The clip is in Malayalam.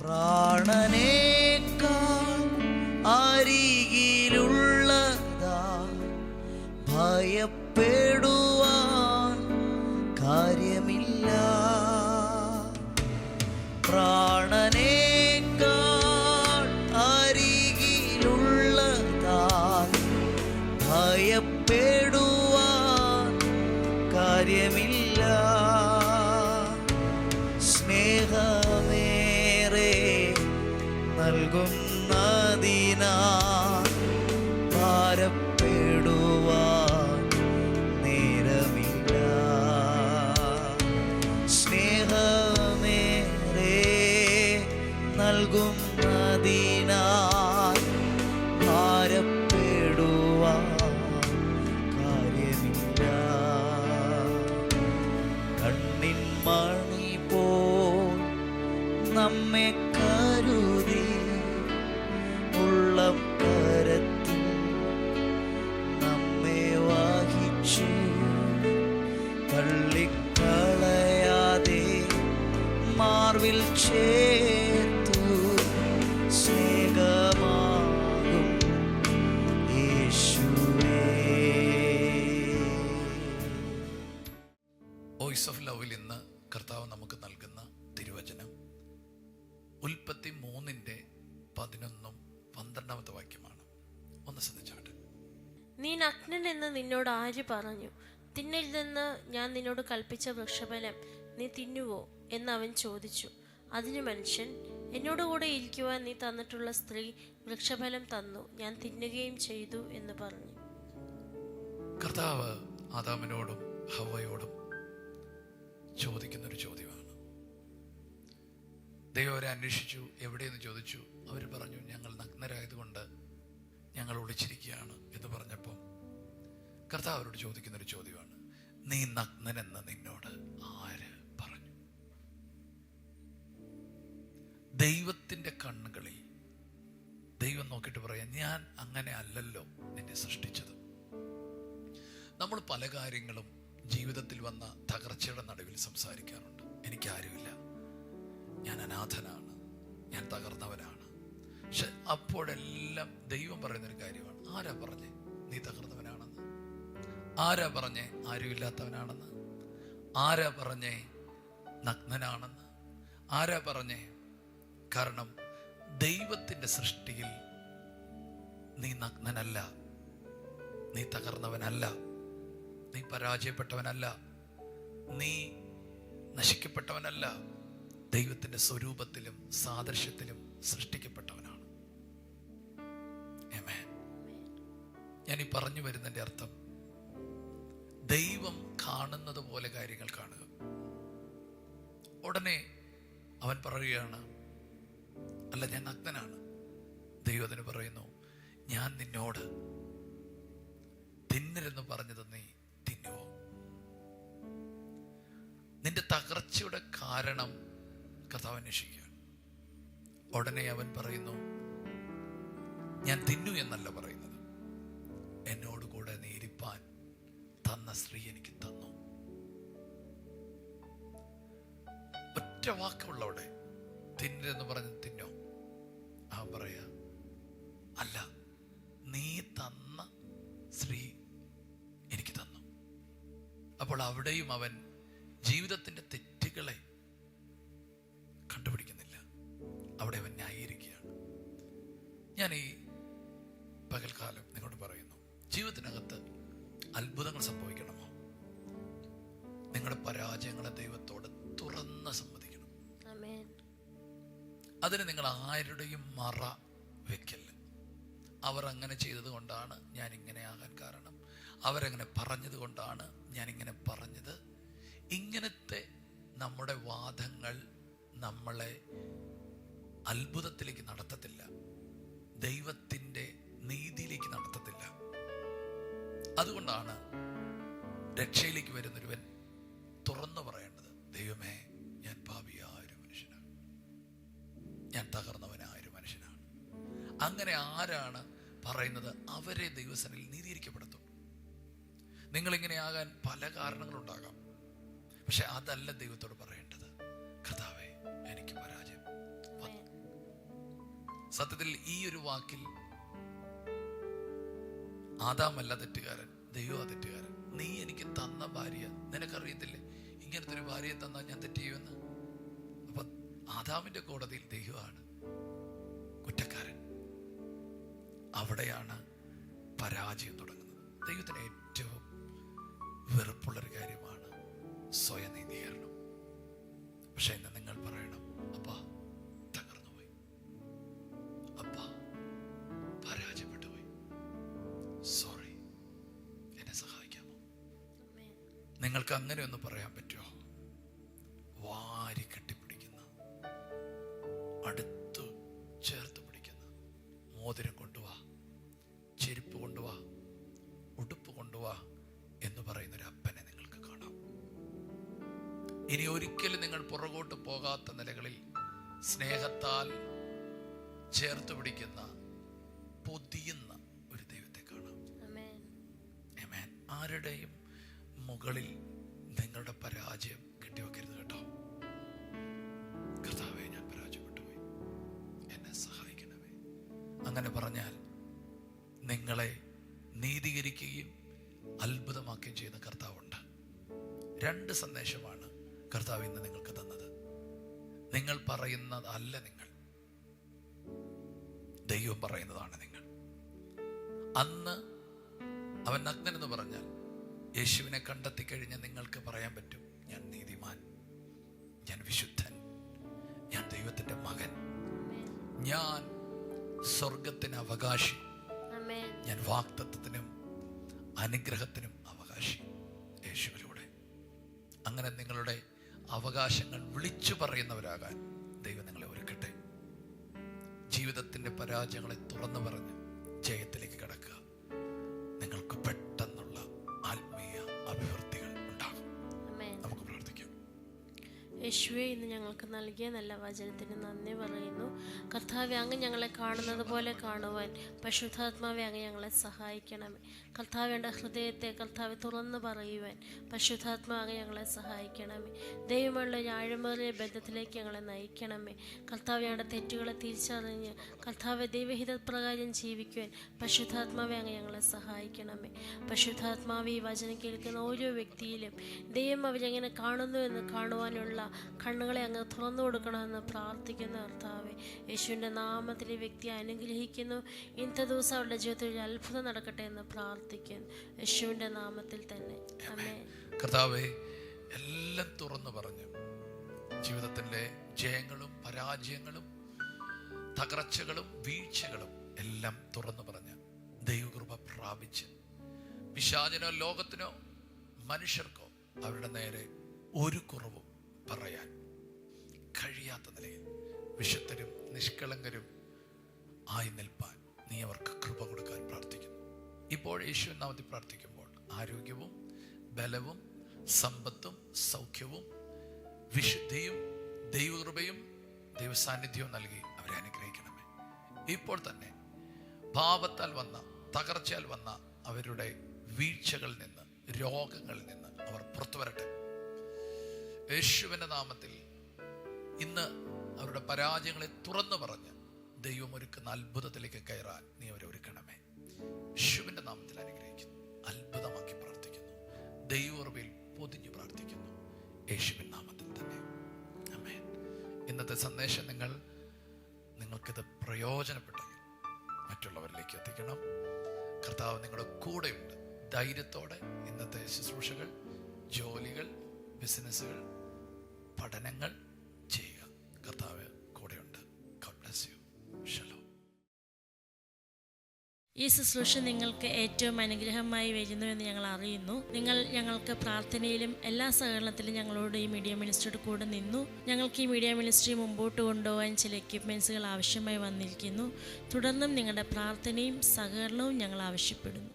പ്രാണനേക്കാൾ അരികിലുള്ളതാ ഭയപ്പെടുവാൻ കാര്യമില്ല. പ്രാണനേക്കാൾ അരികിലുള്ളതാ ഭയപ്പെടുവാൻ കാര്യമില്ല. സ്നേഹമേറെ നൽകുന്നതിനാൽ ഭാരപ്പെടുവാൻ നേരമില്ല. സ്നേഹമേറെ നൽകുന്നതിനാൽ ഭാരപ്പെടുവാൻ കാര്യമില്ല. കണ്ണിൻ മണി പോൽ നമ്മെ കരുതി ഉള്ളം കരത്തിൽ നമ്മെ വഹിച്ചു. തള്ളിക്കളയാതെ മാർവിൽ ചേർത്തു. സ്നേഹമാകും യേശുവേ. വോയിസ് ഓഫ് ലവിൽ ഇന്ന് കർത്താവ് നമുക്ക് നൽകുന്ന തിരുവചനം ഉൽപ്പത്തി 3:11-12 വാക്യമാണ്. ഒന്ന് ശ്രദ്ധിച്ചാട്ടെ. നീ നഗ്നൻ എന്ന് നിന്നോട് ആര് പറഞ്ഞു? തിന്നരുതെന്ന് ഞാൻ നിന്നോട് കൽപ്പിച്ച വൃക്ഷഫലം നീ തിന്നുവോ എന്ന് അവൻ ചോദിച്ചു. അതിന് മനുഷ്യൻ, എന്നോടുകൂടെ ഇരിക്കുവാൻ നീ തന്നിട്ടുള്ള സ്ത്രീ വൃക്ഷഫലം തന്നു, ഞാൻ തിന്നുകയും ചെയ്തു എന്ന് പറഞ്ഞു. കർത്താവ് ആദാമിനോടും ഹവ്വയോടും ചോദിക്കുന്നൊരു ചോദ്യമാണ്. ദൈവം അവരെ അന്വേഷിച്ചു. എവിടെയെന്ന് ചോദിച്ചു. അവർ പറഞ്ഞു, ഞങ്ങൾ നഗ്നരായതുകൊണ്ട് ഞങ്ങൾ ഒളിച്ചിരിക്കുകയാണ് എന്ന് പറഞ്ഞപ്പോൾ കർത്താവ് അവരോട് ചോദിക്കുന്നൊരു ചോദ്യമാണ്, നീ നഗ്നനെന്ന് നിന്നോട് ആര് പറഞ്ഞു? ദൈവത്തിൻ്റെ കണ്ണുകളിൽ ദൈവം നോക്കിയിട്ട് പറയാം, ഞാൻ അങ്ങനെ അല്ലല്ലോ നിന്നെ സൃഷ്ടിച്ചത്. നമ്മൾ പല കാര്യങ്ങളും ജീവിതത്തിൽ വന്ന തകർച്ചയുടെ നടുവിൽ സംസാരിക്കാറുണ്ട്. എനിക്കാരുമില്ല, ഞാൻ അനാഥനാണ്, ഞാൻ തകർന്നവനാണ്. പക്ഷെ അപ്പോഴെല്ലാം ദൈവം പറയുന്നൊരു കാര്യമാണ്, ആരാ പറഞ്ഞേ നീ തകർന്നവനാണെന്ന്? ആരാ പറഞ്ഞേ ആരുമില്ലാത്തവനാണെന്ന്? ആരാ പറഞ്ഞേ നഗ്നനാണെന്ന്? ആരാ പറഞ്ഞേ? കാരണം ദൈവത്തിൻ്റെ സൃഷ്ടിയിൽ നീ നഗ്നനല്ല, നീ തകർന്നവനല്ല, നീ പരാജയപ്പെട്ടവനല്ല, നീ നശിക്കപ്പെട്ടവനല്ല. ദൈവത്തിൻ്റെ സ്വരൂപത്തിലും സാദൃശ്യത്തിലും സൃഷ്ടിക്കപ്പെട്ടവനാണ്. ആമേൻ. ഞാൻ ഈ പറഞ്ഞു വരുന്നതിൻ്റെ അർത്ഥം, ദൈവം കാണുന്നത് പോലെ കാര്യങ്ങൾ കാണുക. ഉടനെ അവൻ പറയുകയാണ്, അല്ല ഞാൻ നഗ്നനാണ്. ദൈവത്തിന് പറയുന്നു, ഞാൻ നിന്നോട് തിന്നരെന്ന് പറഞ്ഞത് നീ തിന്നുവോ? നിന്റെ തകർച്ചയുടെ കാരണം കർത്താവ് അന്വേഷിക്കുകയാണ്. ഉടനെ അവൻ പറയുന്നു, ഞാൻ തിന്നു എന്നല്ല പറയുന്നത്, എന്നോട് കൂടെ നീ ഇരിപ്പാൻ തന്ന സ്ത്രീ എനിക്ക് തന്നു. ഒറ്റ വാക്കുള്ളവിടെ തിന്നരെന്ന് പറഞ്ഞ് തിന്നോ? അവൻ പറയാ, അല്ല, നീ തന്ന സ്ത്രീ എനിക്ക് തന്നു. അപ്പോൾ അവിടെയും അവൻ ജീവിതത്തിൻ്റെ തെറ്റുകളെ കണ്ടുപിടിക്കുന്നില്ല, അവിടെ അവൻ ന്യായീകരിക്കുകയാണ്. ഞാൻ ഈ പകൽക്കാലം നിങ്ങളോട് പറയുന്നു, ജീവിതത്തിനകത്ത് അത്ഭുതങ്ങൾ സംഭവിക്കണമോ? നിങ്ങളുടെ പരാജയങ്ങളെ ദൈവത്തോട് തുറന്ന് സമ്മതിക്കണം. അതിന് നിങ്ങൾ ആരുടെയും മറ വെക്കല്ല. അവർ അങ്ങനെ ചെയ്തത് കൊണ്ടാണ് ഞാൻ ഇങ്ങനെ ആകാൻ കാരണം, അവരങ്ങനെ പറഞ്ഞത് കൊണ്ടാണ് ഞാൻ ഇങ്ങനെ പറഞ്ഞത്. ഇങ്ങനത്തെ നമ്മുടെ വാദങ്ങൾ നമ്മളെ അത്ഭുതത്തിലേക്ക് നടത്തത്തില്ല, ദൈവത്തിൻ്റെ നീതിയിലേക്ക് നടത്തത്തില്ല. അതുകൊണ്ടാണ് രക്ഷയിലേക്ക് വരുന്നൊരുവൻ തുറന്നു പറയേണ്ടത്, ദൈവമേ, ഞാൻ പാപിയായ ഒരു മനുഷ്യനാണ്, ഞാൻ തകർന്നവനായ ഒരു മനുഷ്യനാണ്. അങ്ങനെ ആരാണ് പറയുന്നത്, അവരെ ദൈവസന്നിധിയിൽ നീതീകരിക്കപ്പെടുത്തും. നിങ്ങളിങ്ങനെ ആകാൻ പല കാരണങ്ങളുണ്ടാകാം, പക്ഷെ അതല്ല ദൈവത്തോട് പറയേണ്ടത്. കർത്താവേ, എനിക്ക് പരാജയം സത്യത്തിൽ ഈ ഒരു വാക്കിൽ ആദാമല്ല തെറ്റുകാരൻ, ദൈവമാ തെറ്റുകാരൻ. നീ എനിക്ക് തന്ന ഭാര്യ നിനക്കറിയത്തില്ലേ, ഇങ്ങനത്തെ ഒരു ഭാര്യയെ തന്നാൽ ഞാൻ തെറ്റ് ചെയ്യുമെന്ന്. അപ്പൊ ആദാമിന്റെ കോടതിയിൽ ദൈവമാണ് കുറ്റക്കാരൻ. അവിടെയാണ് പരാജയം തുടങ്ങുന്നത്. ദൈവത്തിന് ഏറ്റവും വെറുപ്പുള്ളൊരു കാര്യമാണ് സ്വയനീതീകരണം. പക്ഷെ ഇന്ന് നിങ്ങൾ പറയണം, അപ്പാ തകർന്നുപോയി, അപ്പാ പരാജയപ്പെട്ടു പോയി, സോറി, എന്നെ സഹായിക്കാമോ? നിങ്ങൾക്ക് അങ്ങനെ ഒന്ന് പറയാൻ പറ്റുമോ? വാരി കെട്ടിപ്പിടിക്കുന്ന, അടുത്ത് ചേർത്ത് പിടിക്കുന്ന, മോതിരം കൊണ്ടുവാ, ചെരുപ്പ് കൊണ്ടുവാ, ഉടുപ്പ് കൊണ്ടുവാ എന്ന് പറയുന്നൊരു അപ്പനെ നിങ്ങൾക്ക് കാണാം. ഇനി ഒരിക്കലും നിങ്ങൾ പുറകോട്ട് പോകാത്ത നിലകളിൽ സ്നേഹത്താൽ ചേർത്ത് പിടിക്കുന്ന, പൊതിയുന്ന ഒരു ദൈവത്തെ കാണാം. ആമേൻ. ആരുടെയും മുകളിൽ നിങ്ങളുടെ പരാജയം കെട്ടിവെക്കരുത് കേട്ടോ. കർത്താവേ, ഞാൻ പരാജയപ്പെട്ടു പോയി, എന്നെ സഹായിക്കണമേ. അങ്ങനെ പറഞ്ഞാൽ നിങ്ങളെ നീതീകരിക്കുകയും അത്ഭുതമാക്കുകയും ചെയ്യുന്ന കർത്താവുണ്ട്. 2 സന്ദേശമാണ് കർത്താവ് ഇന്ന് നിങ്ങൾക്ക് തന്നത്. നിങ്ങൾ പറയുന്നതല്ല നിങ്ങൾ, ദൈവം പറയുന്നതാണ് നിങ്ങൾ. അന്ന് അവൻ നഗ്നനെന്ന് പറഞ്ഞാൽ യേശുവിനെ കണ്ടെത്തിക്കഴിഞ്ഞ നിങ്ങൾക്ക് പറയാൻ പറ്റും, ഞാൻ നീതിമാൻ, ഞാൻ വിശുദ്ധൻ, ഞാൻ ദൈവത്തിന്റെ മകൻ, ഞാൻ സ്വർഗത്തിന് അവകാശി, ഞാൻ വാഗ്ദത്തത്തിനും അനുഗ്രഹത്തിനും അവകാശി യേശുവിലൂടെ. അങ്ങനെ നിങ്ങളുടെ അവകാശങ്ങൾ വിളിച്ചു പറയുന്നവരാകാൻ ദൈവം നിങ്ങളെ ഒരുക്കട്ടെ. ജീവിതത്തിന്റെ പരാജയങ്ങളെ തുറന്നു പറഞ്ഞ് ജയത്തിലേക്ക് കടക്കുക. നിങ്ങൾക്ക് പെട്ടെന്നുള്ള ആത്മീയ അഭിവൃദ്ധികൾ ഉണ്ടാകും. നമുക്ക് പ്രാർത്ഥിക്കാം. യേശുവേ, ഇന്ന് ഞങ്ങൾക്ക് നൽകിയ നല്ല വചനത്തിന് നന്ദി പറയുന്നു. കർത്താവേ, അങ്ങ് ഞങ്ങളെ കാണുന്നത് പോലെ കാണുവാൻ പരിശുദ്ധാത്മാവെ അങ്ങ് ഞങ്ങളെ സഹായിക്കണമേ. കർത്താവേണ്ട ഹൃദയത്തെ കർത്താവെ തുറന്നു പറയുവാൻ പരിശുദ്ധാത്മാവ് അങ്ങ് ഞങ്ങളെ സഹായിക്കണമേ. ദൈവമുള്ള ആഴമേറിയ ബന്ധത്തിലേക്ക് ഞങ്ങളെ നയിക്കണമേ. കർത്താവയുടെ തെറ്റുകളെ തിരിച്ചറിഞ്ഞ് കർത്താവെ ദൈവഹിതപ്രകാരം ജീവിക്കുവാൻ പരിശുദ്ധാത്മാവെ അങ്ങ് ഞങ്ങളെ സഹായിക്കണമേ. പരിശുദ്ധാത്മാവ് ഈ വചനം കേൾക്കുന്ന ഓരോ വ്യക്തിയിലും ദൈവം അവരെങ്ങനെ കാണുന്നു എന്ന് കാണുവാനുള്ള കണ്ണുകളെ അങ്ങ് തുറന്നു കൊടുക്കണമെന്ന് പ്രാർത്ഥിക്കുന്ന കർത്താവെ, യേശുവിൻ്റെ നാമത്തിൽ ഈ വ്യക്തിയെ അനുഗ്രഹിക്കുന്നു. ഇന്നത്തെ ദിവസം അവരുടെ ജീവിതത്തിൽ ഒരു അത്ഭുതം നടക്കട്ടെ എന്ന് പ്രാർത്ഥിക്കുന്നു, യേശുവിൻ്റെ നാമത്തിൽ തന്നെ. ആമേൻ. കർത്താവേ, എല്ലാം തുറന്നു പറഞ്ഞു, ജീവിതത്തിൻ്റെ ജയങ്ങളും പരാജയങ്ങളും തകർച്ചകളും വീഴ്ചകളും എല്ലാം തുറന്നു പറഞ്ഞ് ദൈവകൃപ പ്രാപിച്ച് പിശാചിനോ ലോകത്തിനോ മനുഷ്യർക്കോ അവരുടെ നേരെ ഒരു കുറവും പറയാൻ കഴിയാത്ത നിലയിൽ വിശുദ്ധരും നിഷ്കളങ്കരും ആയി നിൽപ്പാൻ നീ അവർക്ക് കൃപ കൊടുക്കാൻ പ്രാർത്ഥിക്കുന്നു. ഇപ്പോൾ യേശുവിൻ നാമത്തിൽ പ്രാർത്ഥിക്കുമ്പോൾ ആരോഗ്യവും ബലവും സമ്പത്തും സൗഖ്യവും വിശുദ്ധിയും ദൈവകൃപയും ദൈവസാന്നിധ്യവും നൽകി അവരെ അനുഗ്രഹിക്കണമേ. ഇപ്പോൾ തന്നെ പാപത്താൽ വന്ന തകർച്ചയാൽ വന്ന അവരുടെ വീഴ്ചകളിൽ നിന്ന് രോഗങ്ങളിൽ നിന്ന് അവർ പുറത്തു വരട്ടെ. യേശുവിൻ്റെ നാമത്തിൽ ഇന്ന് അവരുടെ പരാജയങ്ങളെ തുറന്നു പറഞ്ഞ് ദൈവം ഒരുക്കുന്ന അത്ഭുതത്തിലേക്ക് കയറാൻ നീ അവരെ ഒരുക്കണമേ. യേശുവിൻ്റെ നാമത്തിൽ അനുഗ്രഹിക്കുന്നു, അത്ഭുതമാക്കി പ്രാർത്ഥിക്കുന്നു, ദൈവകൃപയിൽ പൊതിഞ്ഞു പ്രാർത്ഥിക്കുന്നു, യേശുവിൻ നാമത്തിൽ തന്നെ. ആമേൻ. ഇന്നത്തെ സന്ദേശം നിങ്ങൾക്കിത് പ്രയോജനപ്പെട്ടെങ്കിൽ മറ്റുള്ളവരിലേക്ക് എത്തിക്കണം. കർത്താവ് നിങ്ങളുടെ കൂടെയുണ്ട്. ധൈര്യത്തോടെ ഇന്നത്തെ ശുശ്രൂഷകൾ, ജോലികൾ, ബിസിനസ്സുകൾ, പഠനങ്ങൾ ചെയ്യുക. കർത്താവ് കൂടെയുണ്ട്. God bless you. ഷലോം. ഈ ശുശ്രൂഷ നിങ്ങൾക്ക് ഏറ്റവും അനുഗ്രഹമായി വരുന്നു എന്ന് ഞങ്ങൾ അറിയുന്നു. നിങ്ങൾ ഞങ്ങൾക്ക് പ്രാർത്ഥനയിലും എല്ലാ സഹകരണത്തിലും ഞങ്ങളോട് ഈ മീഡിയ മിനിസ്ട്രിയുടെ കൂടെ നിന്നു. ഞങ്ങൾക്ക് ഈ മീഡിയ മിനിസ്ട്രി മുമ്പോട്ട് കൊണ്ടുപോകാൻ ചില എക്യുപ്മെൻസുകൾ ആവശ്യമായി വന്നിരിക്കുന്നു. തുടർന്നും നിങ്ങളുടെ പ്രാർത്ഥനയും സഹകരണവും ഞങ്ങൾ ആവശ്യപ്പെടുന്നു.